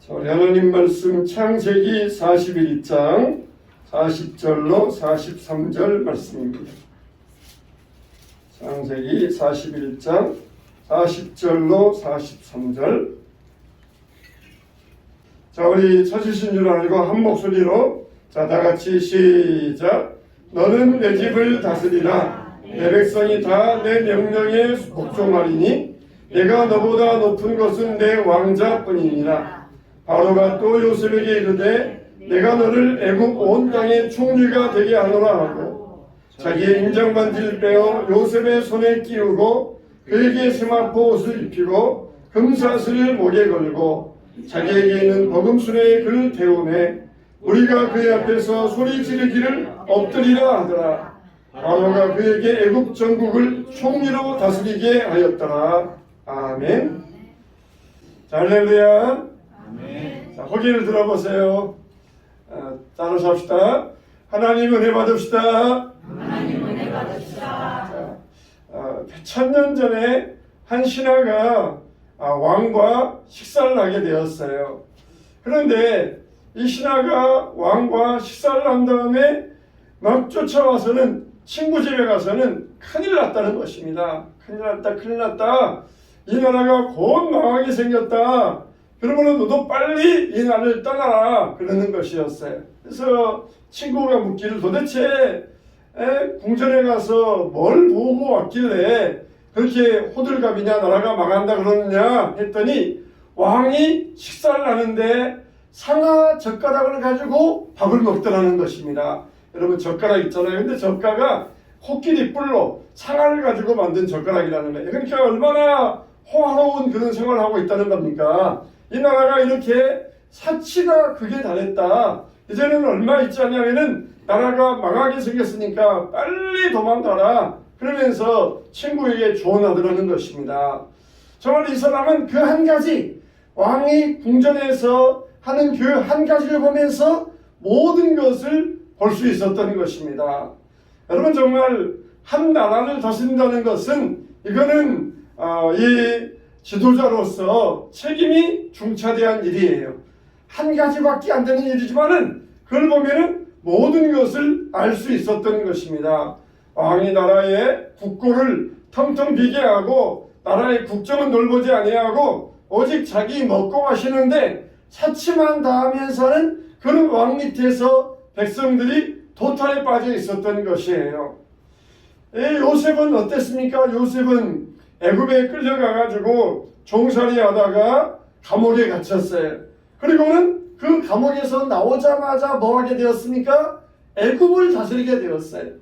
자, 우리 하나님 말씀 창세기 41장 40절로 43절 말씀입니다. 창세기 41장 40절로 43절. 자, 우리 찾으신 줄 알고 한 목소리로 자, 다같이 시작. 너는 내 집을 다스리라. 내 백성이 다 내 명령에 복종하리니 내가 너보다 높은 것은 내 왕자뿐이니라. 바로가 또 요셉에게 이르되 내가 너를 애굽 온 땅의 총리가 되게 하노라 하고 자기의 인장반지를 빼어 요셉의 손에 끼우고 그에게 세마포 옷을 입히고 금사슬을 목에 걸고 자기에게 있는 버금순에 그를 태우매 우리가 그의 앞에서 소리 지르기를 엎드리라 하더라. 바로가 그에게 애굽 전국을 총리로 다스리게 하였더라. 아멘. 자, 할렐루야. 자, 호기를 들어보세요. 따라서 합시다. 하나님 은혜 받읍시다. 하나님 은혜 받읍시다. 천년 전에 한 신하가 왕과 식사를 하게 되었어요. 그런데 이 신하가 왕과 식사를 한 다음에 막 쫓아와서는 친구 집에 가서는 큰일 났다는 것입니다. 큰일 났다. 이 나라가 곧 망하게 생겼다. 그러면 너도 빨리 이 나라를 떠나라. 그러는 것이었어요. 그래서 친구가 묻기를 도대체 궁전에 가서 뭘 보고 왔길래 그렇게 호들갑이냐 나라가 망한다 그러느냐 했더니 왕이 식사를 하는데 상아 젓가락을 가지고 밥을 먹더라는 것입니다. 여러분 젓가락 있잖아요. 근데 젓가가 코끼리 뿔로 상아를 가지고 만든 젓가락이라는 거예요. 그러니까 얼마나 호화로운 그런 생활을 하고 있다는 겁니까? 이 나라가 이렇게 사치가 극에 달했다. 이제는 얼마 있지 않냐면은 나라가 망하게 생겼으니까 빨리 도망가라. 그러면서 친구에게 조언하더라는 것입니다. 정말 이 사람은 그 한 가지 왕이 궁전에서 하는 그 한 가지를 보면서 모든 것을 볼 수 있었던 것입니다. 여러분 정말 한 나라를 다스린다는 것은 이거는 이 지도자로서 책임이 중차대한 일이에요. 한 가지밖에 안 되는 일이지만은 그걸 보면은 모든 것을 알 수 있었던 것입니다. 왕이 나라의 국고를 텅텅 비게 하고 나라의 국정은 넓어지 아니하고 오직 자기 먹고 마시는데 사치만 다하면서는 그런 왕 밑에서 백성들이 도탈에 빠져 있었던 것이에요. 요셉은 어땠습니까? 요셉은 애굽에 끌려가가지고 종살이 하다가 감옥에 갇혔어요. 그리고는 그 감옥에서 나오자마자 뭐 하게 되었습니까? 애굽을 다스리게 되었어요.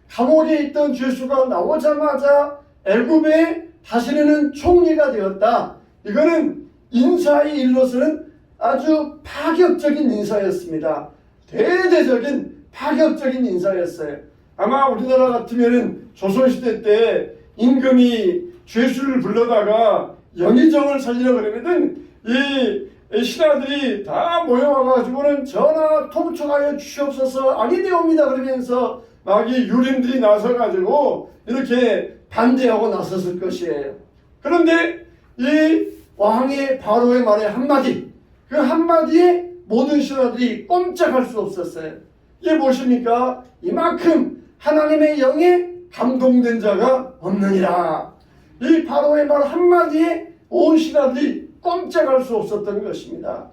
감옥에 있던 죄수가 나오자마자 애굽에 다스리는 총리가 되었다. 이거는 인사의 일로서는 아주 파격적인 인사였습니다. 대대적인 파격적인 인사였어요. 아마 우리나라 같으면은 조선시대 때 임금이 죄수를 불러다가 영의정을 살리려 그러면은 이 신하들이 다 모여와가지고는 전하 통촉하여 주시옵소서 아니되옵니다 그러면서 막 이 유림들이 나서가지고 이렇게 반대하고 나섰을 것이에요. 그런데 이 왕의 바로의 말에 한마디, 그 한마디에 모든 신하들이 꼼짝할 수 없었어요. 이게 무엇입니까? 이만큼 하나님의 영에 감동된 자가 없느니라. 이 바로의 말 한마디에 온 신하들이 꼼짝할 수 없었던 것입니다.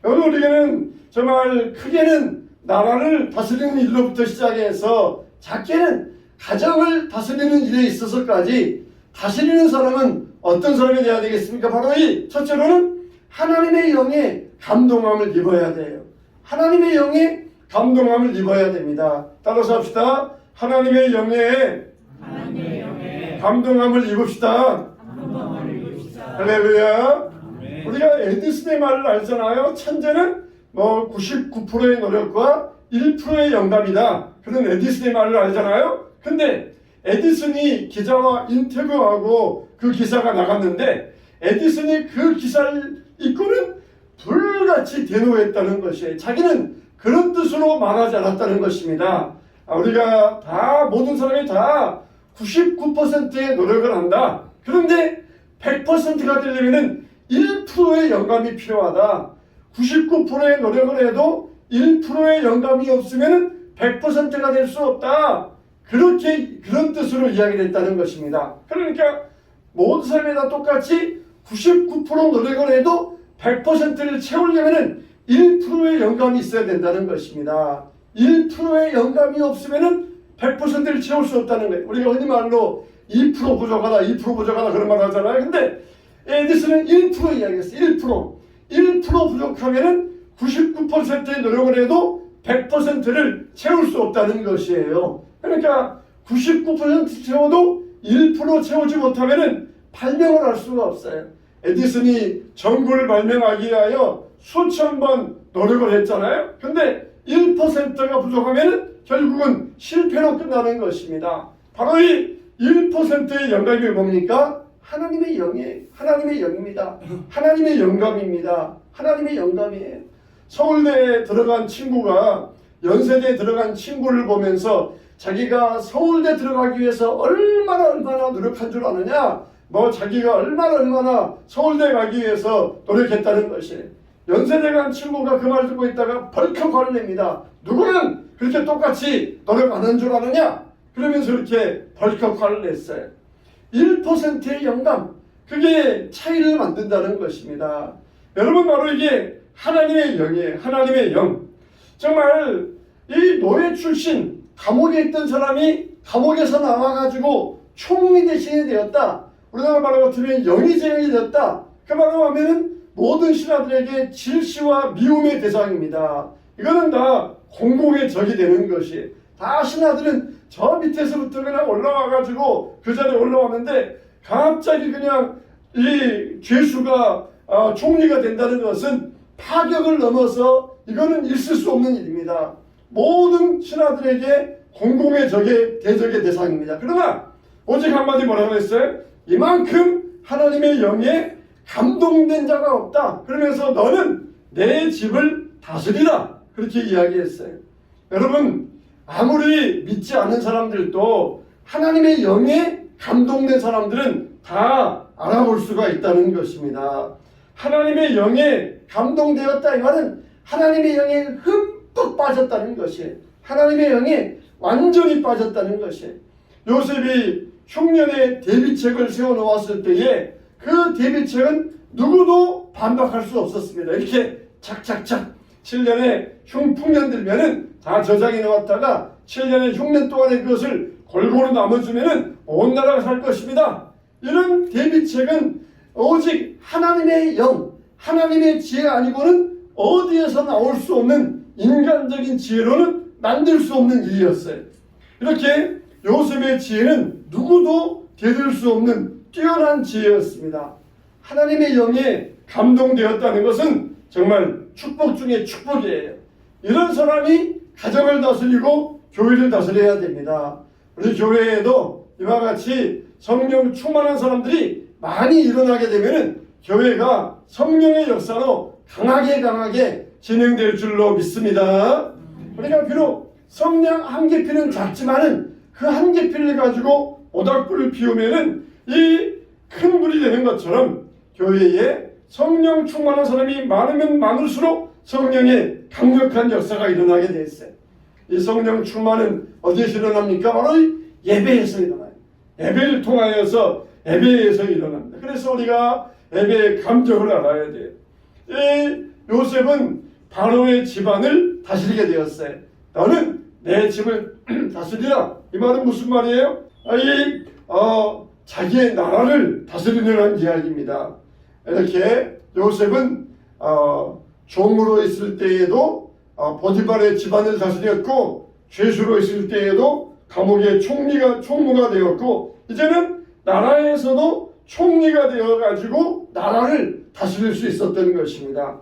여러분 우리는 정말 크게는 나라를 다스리는 일로부터 시작해서 작게는 가정을 다스리는 일에 있어서까지 다스리는 사람은 어떤 사람이 되어야 되겠습니까? 바로 이 첫째로는 하나님의 영에 감동함을 입어야 돼요. 하나님의 영에 감동함을 입어야 됩니다. 따라서 합시다. 하나님의 영에 감동함을 입읍시다. 할렐루야. 우리가 에디슨의 말을 알잖아요. 천재는 99%의 노력과 1%의 영감이다. 그런 에디슨의 말을 알잖아요. 근데 에디슨이 기자와 인터뷰하고 그 기사가 나갔는데 에디슨이 그 기사를 읽고는 불같이 대노했다는 것이에요. 자기는 그런 뜻으로 말하지 않았다는 것입니다. 우리가 다 모든 사람이 다 99%의 노력을 한다. 그런데 100%가 되려면 1%의 영감이 필요하다. 99%의 노력을 해도 1%의 영감이 없으면 100%가 될 수 없다. 그런 뜻으로 이야기를 했다는 것입니다. 그러니까 모든 사람이 다 똑같이 99% 노력을 해도 100%를 채우려면 1%의 영감이 있어야 된다는 것입니다. 1%의 영감이 없으면 100%를 채울 수 없다는 거예요. 우리가 흔히 말로 2% 부족하다, 2% 부족하다 그런 말 하잖아요. 근데 에디슨은 1% 이야기했어요. 1% 부족하면 99%의 노력을 해도 100%를 채울 수 없다는 것이에요. 그러니까 99% 채워도 1% 채우지 못하면 발명을 할 수가 없어요. 에디슨이 전구를 발명하기 위하여 수천 번 노력을 했잖아요. 근데 1%가 부족하면 결국은 실패로 끝나는 것입니다. 바로 이 1%의 영감이 뭡니까? 하나님의 영이에요. 하나님의 영입니다. 하나님의 영감입니다. 하나님의 영감이에요. 서울대에 들어간 친구가 연세대에 들어간 친구를 보면서 자기가 서울대 들어가기 위해서 얼마나 노력한 줄 아느냐? 자기가 얼마나 서울대 가기 위해서 노력했다는 것이에요. 연세대 간 친구가 그 말 듣고 있다가 벌컥 화를 냅니다. 누구는 그렇게 똑같이 노력 안 한 줄 아느냐? 그러면서 이렇게 벌컥 화를 냈어요. 1%의 영감, 그게 차이를 만든다는 것입니다. 여러분, 바로 이게 하나님의 영이에요. 하나님의 영. 정말 이 노예 출신 감옥에 있던 사람이 감옥에서 나와가지고 총리 대신이 되었다. 우리나라 말로 같으면 영이 제형이 되었다. 그 말로 하면은 모든 신하들에게 질시와 미움의 대상입니다. 이거는 다 공공의 적이 되는 것이. 다 신하들은 저 밑에서부터 그냥 올라와가지고 그 자리에 올라왔는데 갑자기 그냥 이 죄수가 총리가 된다는 것은 파격을 넘어서 이거는 있을 수 없는 일입니다. 모든 신하들에게 공공의 대적의 대상입니다. 그러나 오직 한마디 뭐라고 했어요? 이만큼 하나님의 영에 감동된 자가 없다. 그러면서 너는 내 집을 다스리라. 그렇게 이야기했어요. 여러분, 아무리 믿지 않는 사람들도 하나님의 영에 감동된 사람들은 다 알아볼 수가 있다는 것입니다. 하나님의 영에 감동되었다 이 말은 하나님의 영에 흠뻑 빠졌다는 것이에요. 하나님의 영에 완전히 빠졌다는 것이에요. 요셉이 흉년에 대비책을 세워놓았을 때에 그 대비책은 누구도 반박할 수 없었습니다. 이렇게 착착착 7년에 흉풍년 들면은 다 저장해 놓았다가 7년의 흉년 동안에 그것을 골고루 나눠주면은 온 나라가 살 것입니다. 이런 대비책은 오직 하나님의 영, 하나님의 지혜 아니고는 어디에서 나올 수 없는 인간적인 지혜로는 만들 수 없는 일이었어요. 이렇게 요셉의 지혜는 누구도 되돌 수 없는 뛰어난 지혜였습니다. 하나님의 영에 감동되었다는 것은 정말 축복 중에 축복이에요. 이런 사람이 가정을 다스리고 교회를 다스려야 됩니다. 우리 교회에도 이와 같이 성령 충만한 사람들이 많이 일어나게 되면 교회가 성령의 역사로 강하게 진행될 줄로 믿습니다. 우리가 비록 성냥 한 개피는 작지만은 그 한 개피를 가지고 모닥불을 피우면은 이 큰 불이 되는 것처럼 교회에 성령 충만한 사람이 많으면 많을수록 성령의 강력한 역사가 일어나게 돼 있어요. 이 성령 충만은 어디에서 일어납니까? 바로 예배에서 일어나요. 예배를 통하여서 예배에서 일어납니다. 그래서 우리가 예배의 감정을 알아야 돼요. 이 요셉은 바로의 집안을 다스리게 되었어요. 너는 내 집을 다스리라. 이 말은 무슨 말이에요? 자기의 나라를 다스리는 이야기입니다. 이렇게 요셉은 종으로 있을 때에도 보디발의 집안을 다스렸고, 죄수로 있을 때에도 감옥의 총무가 되었고, 이제는 나라에서도 총리가 되어가지고 나라를 다스릴 수 있었던 것입니다.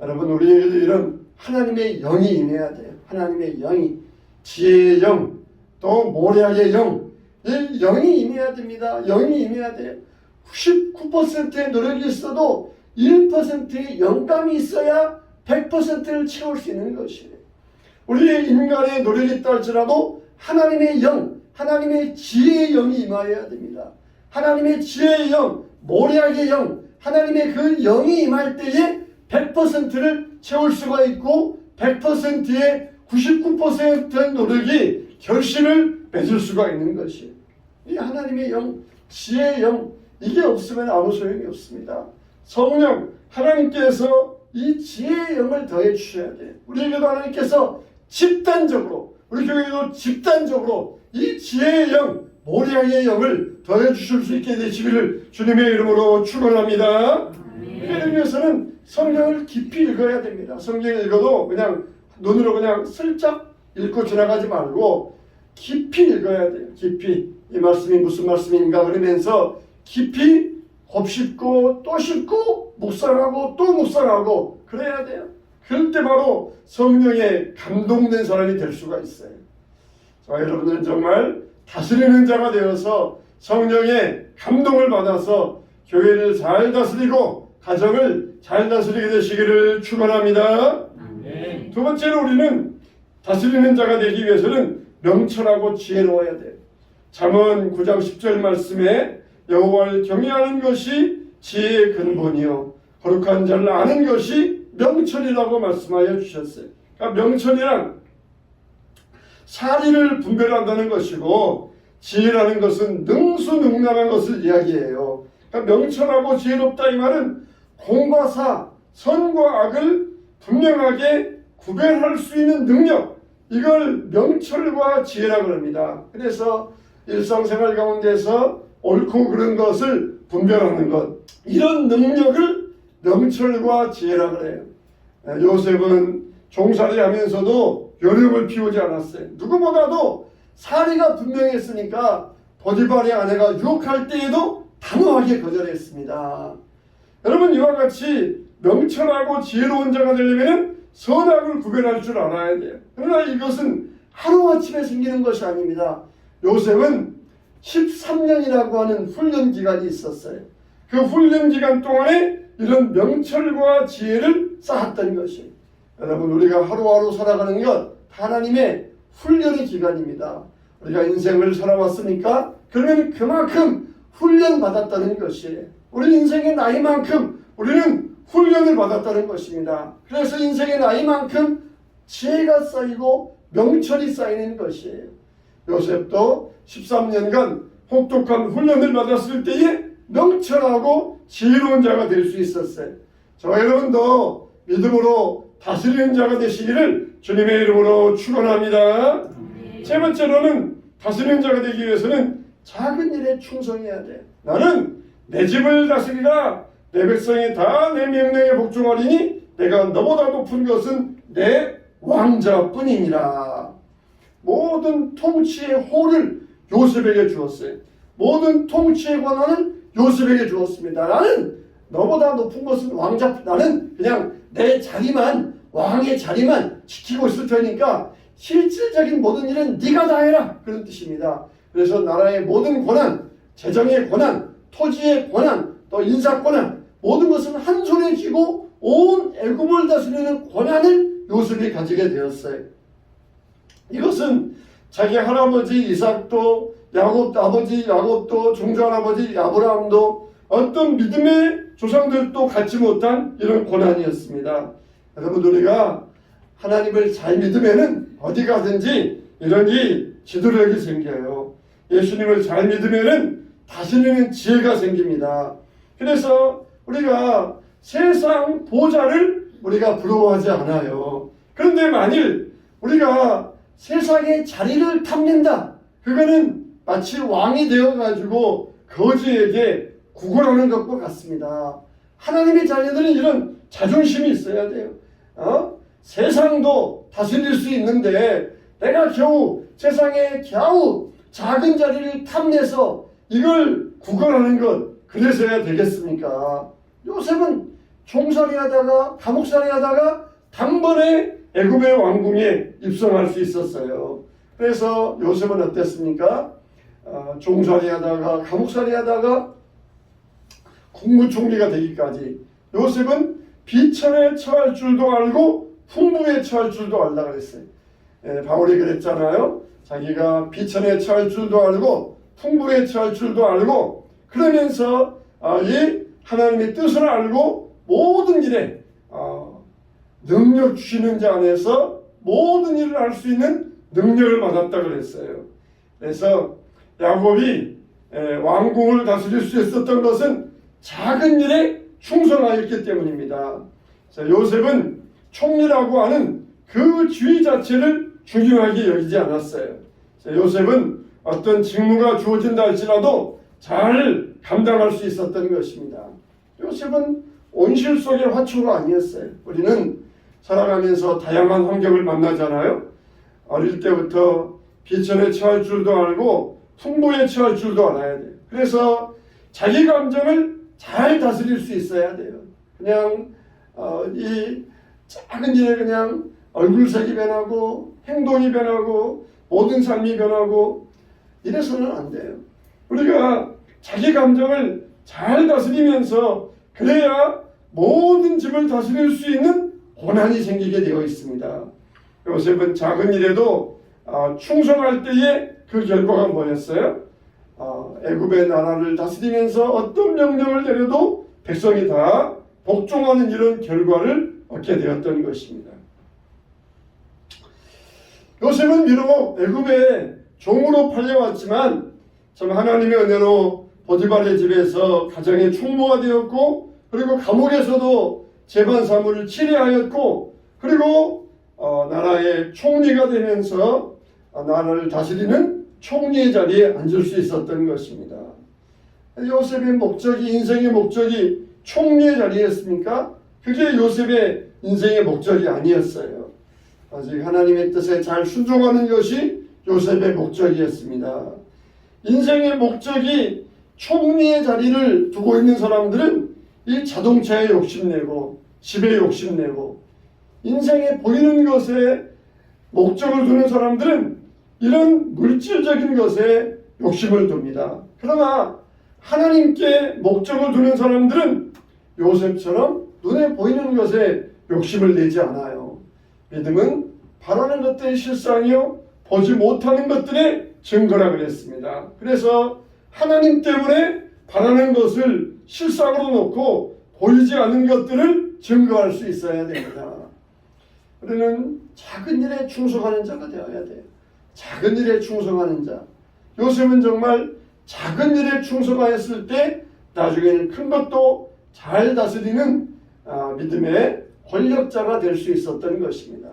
여러분, 우리에게도 이런 하나님의 영이 임해야 돼요. 하나님의 영이, 지혜의 영, 또 모략의 영, 이 영이 임해야 됩니다. 영이 임해야 돼요. 99%의 노력이 있어도 1%의 영감이 있어야 100%를 채울 수 있는 것이에요. 우리의 인간의 노력이 있다 할지라도 하나님의 영, 하나님의 지혜의 영이 임하여야 됩니다. 하나님의 지혜의 영, 모략의 영, 하나님의 그 영이 임할 때에 100%를 채울 수가 있고 100%의 99%의 노력이 결실을 맺을 수가 있는 것이에요. 이 하나님의 영, 지혜의 영, 이게 없으면 아무 소용이 없습니다. 성령, 하나님께서 이 지혜의 영을 더해 주셔야 돼요. 우리에게도 하나님께서 집단적으로, 우리 교회도 집단적으로 이 지혜의 영, 모리아의 영을 더해 주실 수 있게 되시기를 주님의 이름으로 축원합니다. 그를 위해서는 성경을 깊이 읽어야 됩니다. 성경을 읽어도 그냥 눈으로 그냥 슬쩍 읽고 지나가지 말고 깊이 읽어야 돼요. 깊이. 이 말씀이 무슨 말씀인가 그러면서 깊이 곱씹고 또 씹고 묵상하고 또 묵상하고 그래야 돼요. 그럴 때 바로 성령에 감동된 사람이 될 수가 있어요. 자, 여러분들은 정말 다스리는 자가 되어서 성령의 감동을 받아서 교회를 잘 다스리고 가정을 잘 다스리게 되시기를 축원합니다. 두 번째로 우리는 다스리는 자가 되기 위해서는 명철하고 지혜로워야 돼요. 잠언 9장 10절 말씀에 여호와를 경외하는 것이 지혜의 근본이요 거룩한 자를 아는 것이 명철이라고 말씀하여 주셨어요. 그러니까 명철이란 사리를 분별한다는 것이고 지혜라는 것은 능수능란한 것을 이야기해요. 그러니까 명철하고 지혜롭다 이 말은 공과 사, 선과 악을 분명하게 구별할 수 있는 능력, 이걸 명철과 지혜라고 합니다. 그래서 일상생활 가운데서 옳고 그른 것을 분별하는 것, 이런 능력을 명철과 지혜라고 해요. 요셉은 종살이 하면서도 요령을 피우지 않았어요. 누구보다도 사리가 분명했으니까 보디발의 아내가 유혹할 때에도 단호하게 거절했습니다. 여러분, 이와 같이 명철하고 지혜로운 자가 되려면 선악을 구별할 줄 알아야 돼요. 그러나 이것은 하루아침에 생기는 것이 아닙니다. 요셉은 13년이라고 하는 훈련 기간이 있었어요. 그 훈련 기간 동안에 이런 명철과 지혜를 쌓았던 것이에요. 여러분, 우리가 하루하루 살아가는 것 하나님의 훈련의 기간입니다. 우리가 인생을 살아왔으니까 그러면 그만큼 훈련받았다는 것이에요. 우리 인생의 나이만큼 우리는 훈련을 받았다는 것입니다. 그래서 인생의 나이만큼 지혜가 쌓이고 명철이 쌓이는 것이에요. 요셉도 13년간 혹독한 훈련을 받았을 때에 명철하고 지혜로운 자가 될 수 있었어요. 저 여러분도 믿음으로 다스리는 자가 되시기를 주님의 이름으로 축원합니다. 세 번째로는 다스리는 자가 되기 위해서는 작은 일에 충성해야 돼요. 나는 내 집을 다스리라. 내 백성이 다 내 명령에 복종하리니 내가 너보다 높은 것은 내 왕자뿐이니라. 모든 통치의 호를 요셉에게 주었어요. 모든 통치의 권한을 요셉에게 주었습니다. 나는 너보다 높은 것은 왕자, 나는 그냥 내 자리만, 왕의 자리만 지키고 있을 테니까 실질적인 모든 일은 네가 다 해라, 그런 뜻입니다. 그래서 나라의 모든 권한, 재정의 권한, 토지의 권한, 또 인사 권한, 모든 것은 한 손에 쥐고 온 애굽을 다스리는 권한을 요셉이 가지게 되었어요. 이것은 자기 할아버지 이삭도, 아버지 야곱도, 종전아버지 아브라함도, 어떤 믿음의 조상들도 갖지 못한 이런 권한이었습니다. 여러분, 우리가 하나님을 잘 믿으면은 어디 가든지 이런 지도력이 생겨요. 예수님을 잘 믿으면은 다스리는 지혜가 생깁니다. 그래서 우리가 세상 보좌를 우리가 부러워하지 않아요. 그런데 만일 우리가 세상의 자리를 탐낸다, 그거는 마치 왕이 되어가지고 거지에게 구걸하는 것과 같습니다. 하나님의 자녀들은 이런 자존심이 있어야 돼요. 세상도 다스릴 수 있는데 내가 세상에 겨우 작은 자리를 탐내서 이걸 구걸하는 것, 그래서야 되겠습니까? 요셉은 종살이 하다가 감옥살이 하다가 단번에 애굽의 왕궁에 입성할 수 있었어요. 그래서 요셉은 어땠습니까? 종살이 하다가 감옥살이 하다가 국무총리가 되기까지 요셉은 비천에 처할 줄도 알고 풍부에 처할 줄도 알라 그랬어요. 바울이 그랬잖아요. 자기가 비천에 처할 줄도 알고 풍부에 처할 줄도 알고, 그러면서 이 하나님의 뜻을 알고 모든 일에 능력 주시는 자 안에서 모든 일을 할 수 있는 능력을 받았다 그랬어요. 그래서 야곱이 왕궁을 다스릴 수 있었던 것은 작은 일에 충성하였기 때문입니다. 요셉은 총리라고 하는 그 지위 자체를 중요하게 여기지 않았어요. 요셉은 어떤 직무가 주어진다 할지라도 잘 감당할 수 있었던 것입니다. 요셉은 온실 속의 화초가 아니었어요. 우리는 살아가면서 다양한 환경을 만나잖아요. 어릴 때부터 비천에 처할 줄도 알고 풍부에 처할 줄도 알아야 돼요. 그래서 자기 감정을 잘 다스릴 수 있어야 돼요. 그냥 이 작은 일에 그냥 얼굴색이 변하고 행동이 변하고 모든 삶이 변하고 이래서는 안 돼요. 우리가 자기 감정을 잘 다스리면서 그래야 모든 집을 다스릴 수 있는 고난이 생기게 되어 있습니다. 요셉은 작은 일에도 충성할 때에 그 결과가 뭐였어요? 애굽의 나라를 다스리면서 어떤 명령을 내려도 백성이 다 복종하는 이런 결과를 얻게 되었던 것입니다. 요셉은 비록 애굽의 종으로 팔려왔지만 참 하나님의 은혜로 보디발의 집에서 가정의 총무가 되었고, 그리고 감옥에서도 재반 사무를 치레하였고, 그리고 나라의 총리가 되면서 나라를 다스리는 총리의 자리에 앉을 수 있었던 것입니다. 요셉의 목적이, 인생의 목적이 총리의 자리였습니까? 그게 요셉의 인생의 목적이 아니었어요. 아직 하나님의 뜻에 잘 순종하는 것이 요셉의 목적이었습니다. 인생의 목적이 총리의 자리를 두고 있는 사람들은 이 자동차에 욕심내고 집에 욕심내고 인생에 보이는 것에 목적을 두는 사람들은 이런 물질적인 것에 욕심을 둡니다. 그러나 하나님께 목적을 두는 사람들은 요셉처럼 눈에 보이는 것에 욕심을 내지 않아요. 믿음은 바라는 것들의 실상이요 보지 못하는 것들의 증거라 그랬습니다. 그래서 하나님 때문에 바라는 것을 실상으로 놓고 보이지 않는 것들을 증거할 수 있어야 됩니다. 우리는 작은 일에 충성하는 자가 되어야 돼요. 작은 일에 충성하는 자. 요셉은 정말 작은 일에 충성하였을 때 나중에는 큰 것도 잘 다스리는 믿음의 권력자가 될 수 있었던 것입니다.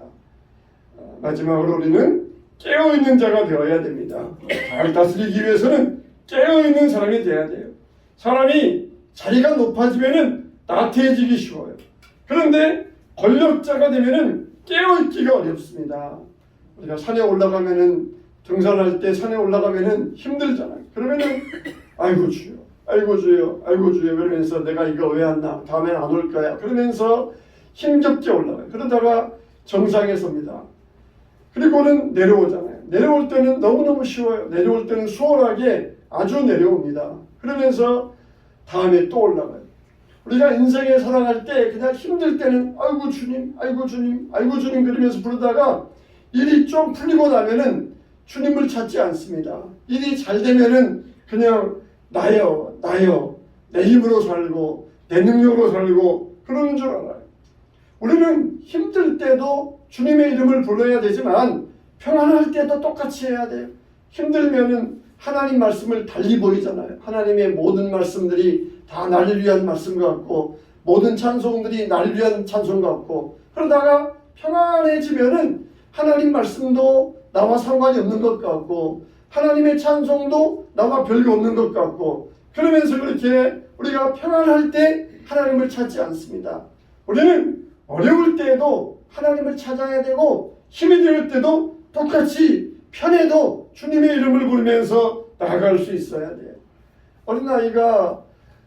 마지막으로 우리는 깨어있는 자가 되어야 됩니다. 잘 다스리기 위해서는 깨어있는 사람이 되어야 돼요. 사람이 자리가 높아지면은 나태해지기 쉬워요. 그런데 권력자가 되면은 깨어있기가 어렵습니다. 우리가 산에 올라가면은 등산할 때 산에 올라가면은 힘들잖아요. 그러면은 아이고 주여, 아이고 주여, 아이고 주여 그러면서 내가 이거 왜 안 나? 다음엔 안 올 거야. 그러면서 힘겹게 올라가요. 그러다가 정상에 섭니다. 그리고는 내려오잖아요. 내려올 때는 너무너무 쉬워요. 내려올 때는 수월하게 아주 내려옵니다. 그러면서 다음에 또 올라가요. 우리가 인생에 살아갈 때 그냥 힘들 때는 아이고 주님, 아이고 주님, 아이고 주님 그러면서 부르다가 일이 좀 풀리고 나면은 주님을 찾지 않습니다. 일이 잘 되면은 그냥 나요, 내 힘으로 살고 내 능력으로 살고 그러는 줄 알아요. 우리는 힘들 때도 주님의 이름을 불러야 되지만 평안할 때도 똑같이 해야 돼요. 힘들면은 하나님 말씀을 달리 보이잖아요. 하나님의 모든 말씀들이 다 나를 위한 말씀 같고 모든 찬송들이 나를 위한 찬송 같고 그러다가 평안해지면은 하나님 말씀도 나와 상관이 없는 것 같고 하나님의 찬송도 나와 별거 없는 것 같고 그러면서 그렇게 우리가 평안할 때 하나님을 찾지 않습니다. 우리는 어려울 때에도 하나님을 찾아야 되고 힘이 들 때도 똑같이 편해도 주님의 이름을 부르면서 나아갈 수 있어야 돼요. 어린아이가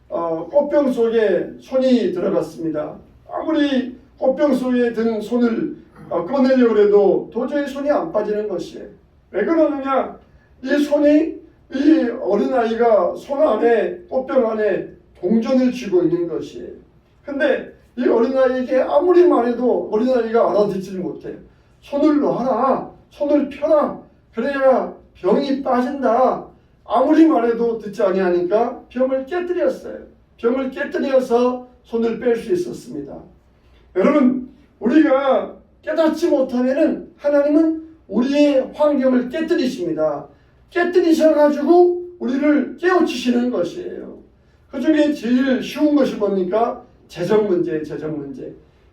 꽃병 속에 손이 들어갔습니다. 아무리 꽃병 속에 든 손을 꺼내려고 해도 도저히 손이 안 빠지는 것이에요. 왜 그러느냐? 이 손이 이 어린아이가 손 안에 꽃병 안에 동전을 쥐고 있는 것이에요. 근데 이 어린아이에게 아무리 말해도 어린아이가 알아듣지를 못해요. 손을 놔라, 손을 펴라, 그래야 병이 빠진다. 아무리 말해도 듣지 아니하니까 병을 깨뜨렸어요. 병을 깨뜨려서 손을 뺄 수 있었습니다. 여러분, 우리가 깨닫지 못하면은 하나님은 우리의 환경을 깨뜨리십니다. 깨뜨리셔가지고 우리를 깨우치시는 것이에요. 그 중에 제일 쉬운 것이 뭡니까? 재정 문제예요.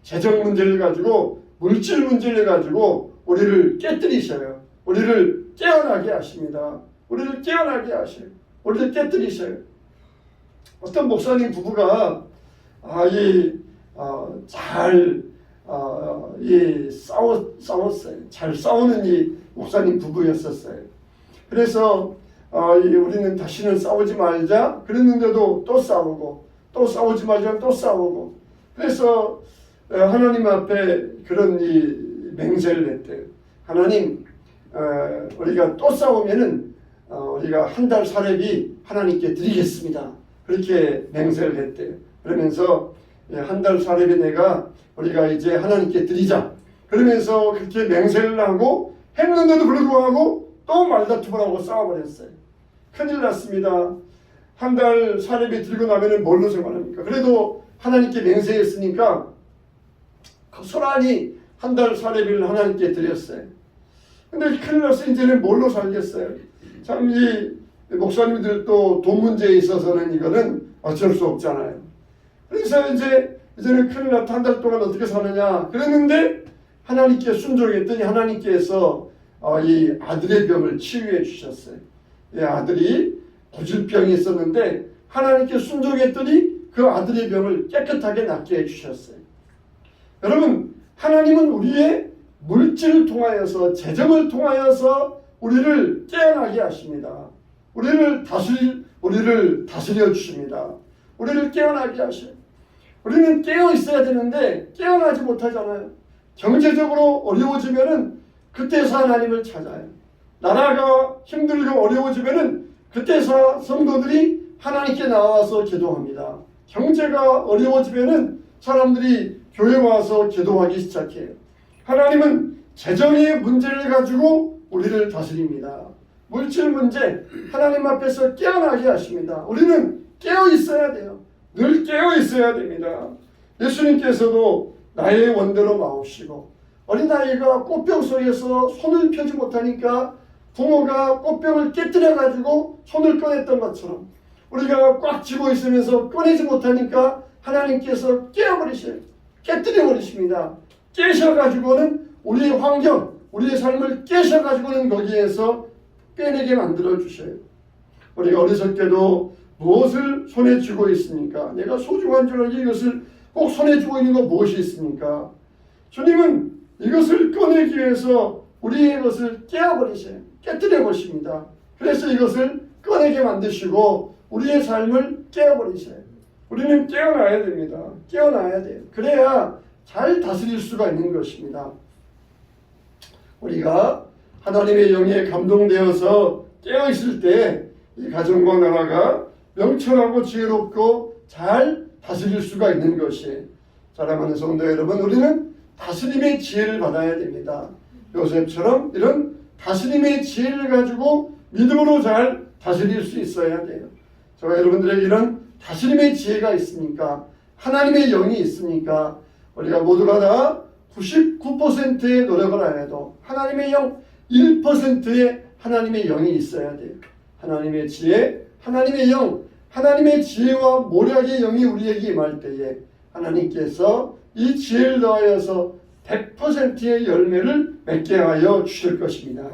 재정 문제를 가지고, 물질 문제를 가지고 우리를 깨뜨리셔요. 우리를 깨어나게 하십니다. 우리를 깨어나게 하셔요. 우리를 깨뜨리셔요. 어떤 목사님 부부가 싸웠어요. 잘 싸우는 이 목사님 부부였었어요. 그래서 우리는 다시는 싸우지 말자 그랬는데도 또 싸우고, 또 싸우지 말자 또 싸우고, 그래서 하나님 앞에 그런 이 맹세를 했대요. 하나님, 우리가 또 싸우면은 우리가 한 달 사례비 하나님께 드리겠습니다. 그렇게 맹세를 했대요. 그러면서 한 달 사례비 우리가 이제 하나님께 드리자. 그러면서 그렇게 맹세를 하고 했는데도 불구하고 또 말다툼을 하고 싸워버렸어요. 큰일 났습니다. 한 달 사례비 들고 나면은 뭘로 생활합니까? 그래도 하나님께 맹세했으니까 소란히 한 달 사례비를 하나님께 드렸어요. 근데 큰일 났어요. 이제는 뭘로 살겠어요? 참 이 목사님들도 돈 문제에 있어서는 이거는 어쩔 수 없잖아요. 그래서 이제는 큰일 났다. 한 달 동안 어떻게 사느냐 그랬는데 하나님께 순종했더니 하나님께서 이 아들의 병을 치유해 주셨어요. 이 아들이 고질병이 있었는데 하나님께 순종했더니 그 아들의 병을 깨끗하게 낫게 해주셨어요. 여러분, 하나님은 우리의 물질을 통하여서, 재정을 통하여서 우리를 깨어나게 하십니다. 우리를 다스려 주십니다. 우리를 깨어나게 하셔요. 우리는 깨어 있어야 되는데 깨어나지 못하잖아요. 경제적으로 어려워지면은 그때서 하나님을 찾아요. 나라가 힘들고 어려워지면은 그때서 성도들이 하나님께 나와서 기도합니다. 경제가 어려워지면은 사람들이 교회 와서 기도하기 시작해요. 하나님은 재정의 문제를 가지고 우리를 다스립니다. 물질 문제, 하나님 앞에서 깨어나게 하십니다. 우리는 깨어 있어야 돼요. 늘 깨어 있어야 됩니다. 예수님께서도 나의 원대로 마옵시고, 어린아이가 꽃병 속에서 손을 펴지 못하니까 부모가 꽃병을 깨뜨려 가지고 손을 꺼냈던 것처럼 우리가 꽉 쥐고 있으면서 꺼내지 못하니까 하나님께서 깨어버리셔요. 깨뜨려 버리십니다. 깨셔가지고는 우리의 환경, 우리의 삶을 깨셔가지고는 거기에서 빼내게 만들어 주셔요. 우리가 어렸을 때도 무엇을 손에 쥐고 있습니까? 내가 소중한 줄 알지 이것을 꼭 손에 쥐고 있는 거 무엇이 있습니까? 주님은 이것을 꺼내기 위해서 우리의 것을 깨어버리셔요. 깨뜨려 보십니다. 그래서 이것을 꺼내게 만드시고 우리의 삶을 깨어버리셔요. 우리는 깨어나야 됩니다. 깨어나야 돼요. 그래야 잘 다스릴 수가 있는 것입니다. 우리가 하나님의 영에 감동되어서 깨어있을 때 이 가정과 나라가 명철하고 지혜롭고 잘 다스릴 수가 있는 것이에요. 사랑하는 성도 여러분, 우리는 다스림의 지혜를 받아야 됩니다. 요셉처럼 이런 다스림의 지혜를 가지고 믿음으로 잘 다스릴 수 있어야 돼요. 저와 여러분들에게 이런 다스림의 지혜가 있으니까, 하나님의 영이 있으니까 우리가 모두가 다 99%의 노력을 안 해도 하나님의 영 1%의 하나님의 영이 있어야 돼요. 하나님의 지혜, 하나님의 영, 하나님의 지혜와 모략의 영이 우리에게 임할 때에 하나님께서 이 지혜를 더하여서 100%의 열매를 맺게 하여 주실 것입니다.